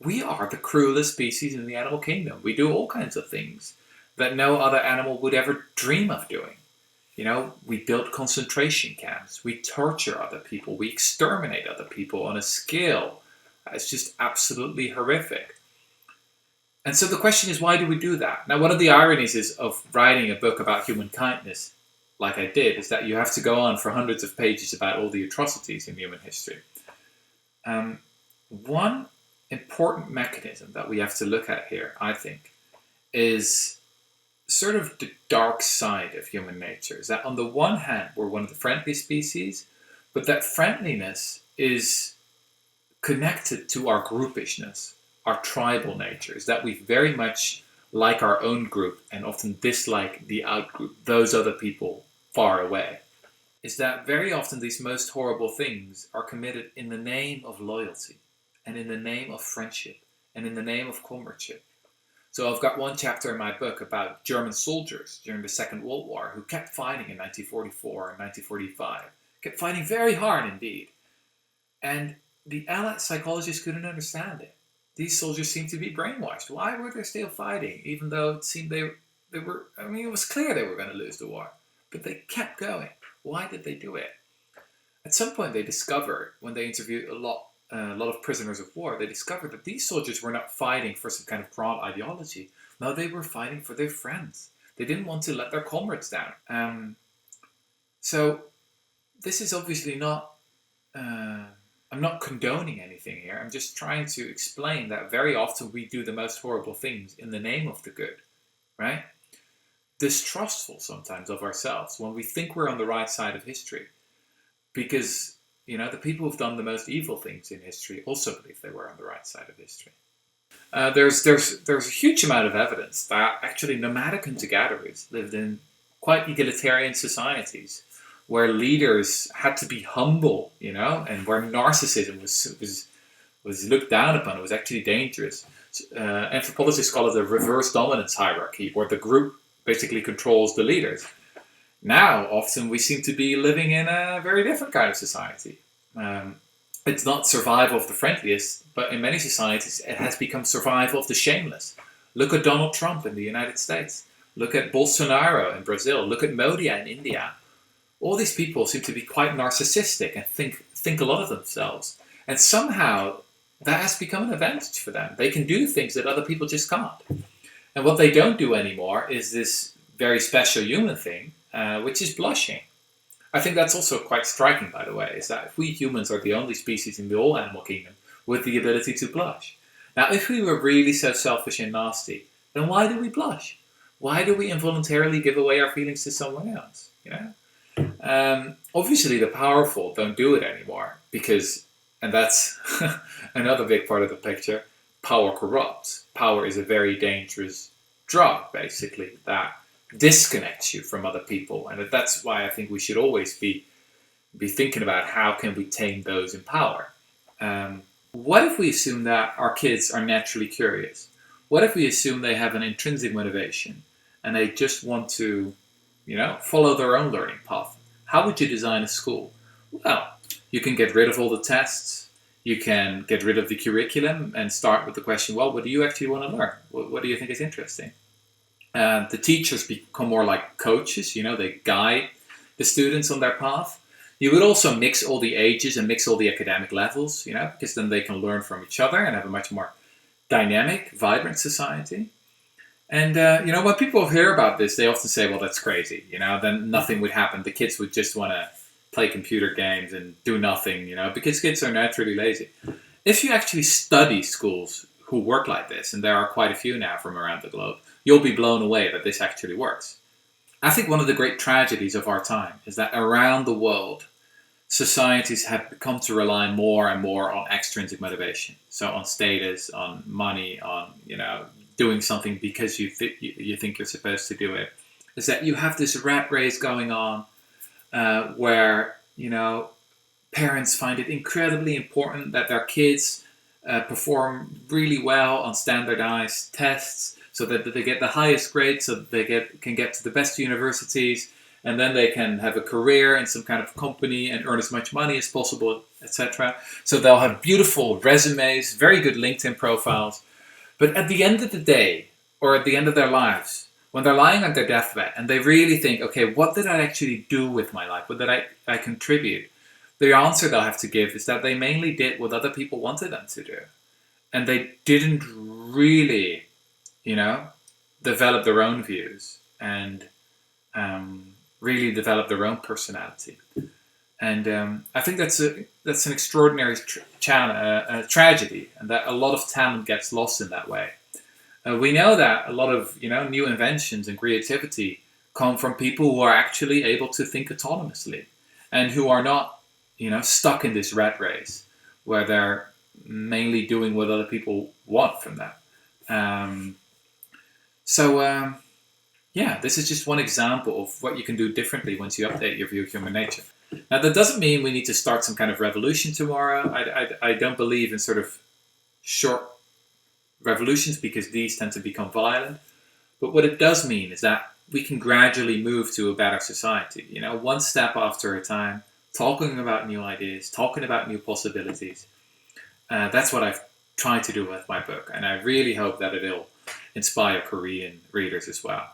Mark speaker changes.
Speaker 1: we are the cruelest species in the animal kingdom. We do all kinds of things that no other animal would ever dream of doing. We build concentration camps, we torture other people, we exterminate other people on a scale that's just absolutely horrific. And so the question is, why do we do that? Now, one of the ironies is of writing a book about human kindness, like I did, is that you have to go on for hundreds of pages about all the atrocities in human history. One important mechanism that we have to look at here, I think, is sort of the dark side of human nature. Is that on the one hand, we're one of the friendly species, but that friendliness is connected to our groupishness, our tribal nature, is that we very much like our own group and often dislike the outgroup, those other people far away. Is that very often these most horrible things are committed in the name of loyalty and in the name of friendship and in the name of comradeship. So I've got one chapter in my book about German soldiers during the Second World War who kept fighting in 1944 and 1945, kept fighting very hard indeed. And the Allied psychologists couldn't understand it. These soldiers seemed to be brainwashed. Why were they still fighting, even though it seemed they were, it was clear they were going to lose the war. But they kept going. Why did they do it? At some point they discovered, when they interviewed a lot of prisoners of war, they discovered that these soldiers were not fighting for some kind of broad ideology. No, they were fighting for their friends. They didn't want to let their comrades down. So this is obviously not... I'm not condoning anything here. I'm just trying to explain that very often we do the most horrible things in the name of the good, right? Distrustful sometimes of ourselves when we think we're on the right side of history. Because, the people who've done the most evil things in history also believe they were on the right side of history. There's a huge amount of evidence that actually nomadic hunter-gatherers lived in quite egalitarian societies, where leaders had to be humble, and where narcissism was looked down upon. It was actually dangerous. Anthropologists call it a reverse dominance hierarchy, where the group basically controls the leaders. Now, often we seem to be living in a very different kind of society. It's not survival of the friendliest, but in many societies it has become survival of the shameless. Look at Donald Trump in the United States. Look at Bolsonaro in Brazil. Look at Modi in India. All these people seem to be quite narcissistic and think a lot of themselves. And somehow that has become an advantage for them. They can do things that other people just can't. And what they don't do anymore is this very special human thing, which is blushing. I think that's also quite striking, by the way, is that if we humans are the only species in the whole animal kingdom with the ability to blush. Now, if we were really so selfish and nasty, then why do we blush? Why do we involuntarily give away our feelings to someone else? Obviously the powerful don't do it anymore because, and that's another big part of the picture, power corrupts. Power is a very dangerous drug, basically, that disconnects you from other people. And that's why I think we should always be thinking about how can we tame those in power. What if we assume that our kids are naturally curious? What if we assume they have an intrinsic motivation and they just want to follow their own learning path? How would you design a school? Well, you can get rid of all the tests. You can get rid of the curriculum and start with the question, well, what do you actually want to learn? What do you think is interesting? The teachers become more like coaches. They guide the students on their path. You would also mix all the ages and mix all the academic levels, because then they can learn from each other and have a much more dynamic, vibrant society. And, when people hear about this, they often say, well, that's crazy. Then nothing would happen. The kids would just want to play computer games and do nothing, because kids are naturally lazy. If you actually study schools who work like this, and there are quite a few now from around the globe, you'll be blown away that this actually works. I think one of the great tragedies of our time is that around the world, societies have come to rely more and more on extrinsic motivation. So on status, on money, on, doing something because you think you're supposed to do it. Is that you have this rat race going on where, parents find it incredibly important that their kids perform really well on standardized tests so that they get the highest grades, so that they can get to the best universities, and then they can have a career in some kind of company and earn as much money as possible etc. So they'll have beautiful resumes, very good LinkedIn profiles. But at the end of the day, or at the end of their lives, when they're lying on their deathbed and they really think, okay, what did I actually do with my life? What did I contribute? The answer they'll have to give is that they mainly did what other people wanted them to do. And they didn't really, develop their own views and really develop their own personality. And I think that's an extraordinary tragedy, and that a lot of talent gets lost in that way. We know that a lot of new inventions and creativity come from people who are actually able to think autonomously, and who are not stuck in this rat race where they're mainly doing what other people want from them. This is just one example of what you can do differently once you update your view of human nature. Now, that doesn't mean we need to start some kind of revolution tomorrow. I don't believe in sort of short revolutions, because these tend to become violent. But what it does mean is that we can gradually move to a better society, one step after a time, talking about new ideas, talking about new possibilities. That's what I've tried to do with my book, and I really hope that it'll inspire Korean readers as well.